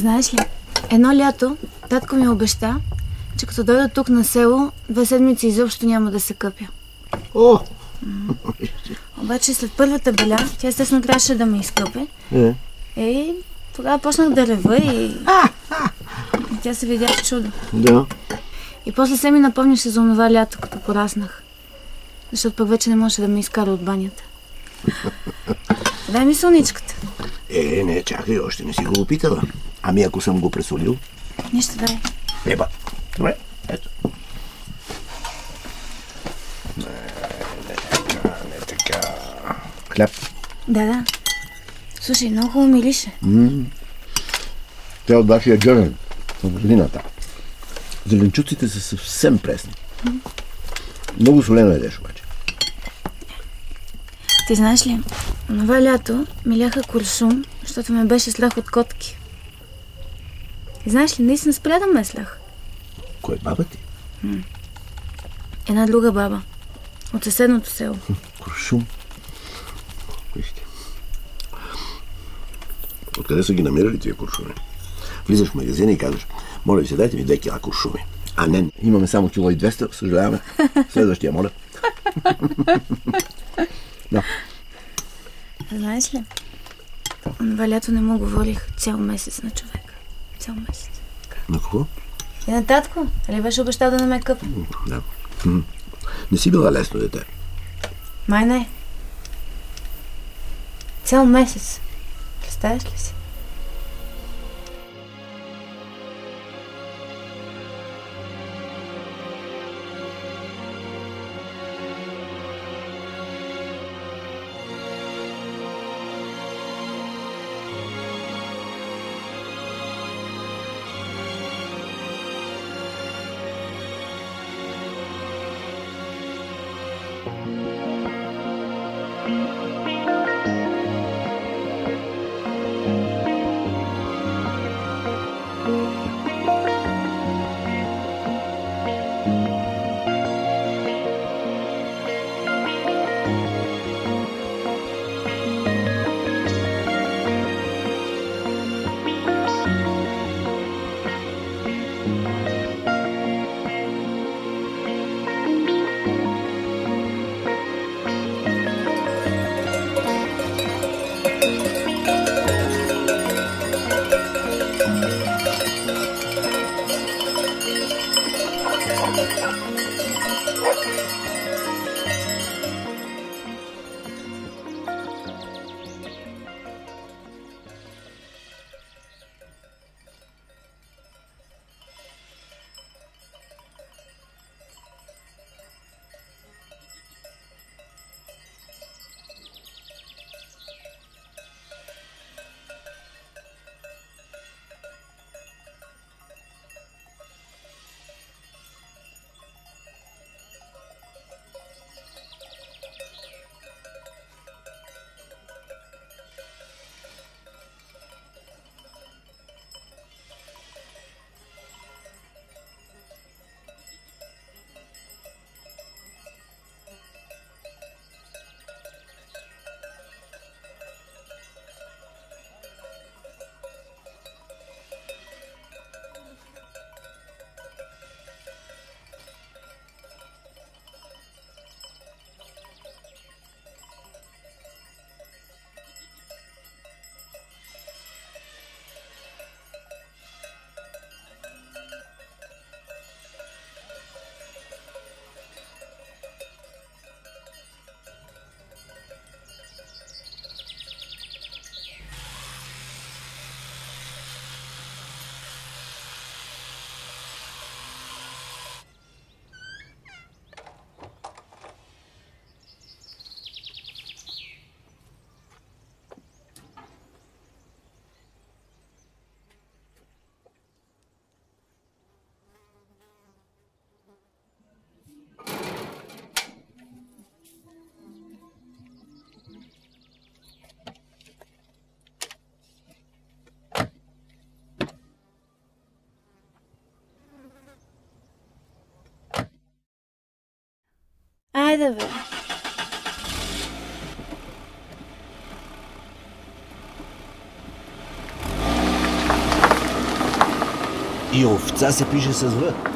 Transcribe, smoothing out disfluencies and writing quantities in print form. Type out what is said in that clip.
Знаеш ли, едно лято татко ми обеща, че като дойда тук на село, 2 седмици изобщо няма да се къпя. О! Обаче след първата беля, тя естествено трябваше да ме изкъпе. И тогава почнах да рева и тя се видя в чудо. Да. И после се ми напомняше за онова лято, като пораснах. Защото пък вече не можеше да ме изкара от банята. Дай ми солничката. Не, чакай, още не си го опитала. Ами ако съм го пресолил? Нищо, дай. Еба. Добре, ето. Не така. Хляб. Да. Слушай, много хубаво мирише. Тя от вашия джърен, от годината. Зеленчуците са съвсем пресни. Много солено едеш обаче. Ти знаеш ли, онова лято ми ляха куршум, защото ме беше слях от котки. И знаеш ли, наистина спря да ме слях. Кой е баба ти? Една друга баба. От съседното село. Куршум. Вижте. Откъде са ги намирали тия куршуми? Влизаш в магазина и казваш: моля ви се, дайте ми 2 кила куршуми. А не, имаме само 1,2 кг, съжаляваме. Следващия, моля. Да. Знаеш ли, това лято не му говорих цял месец на човека. Цял месец. На какво? И на татко. Али беше обещал да не ме къпе? Да. Не си била лесно дете. Май не. Цял месец. Представяш ли си? Айде бе. И овца се пише с В.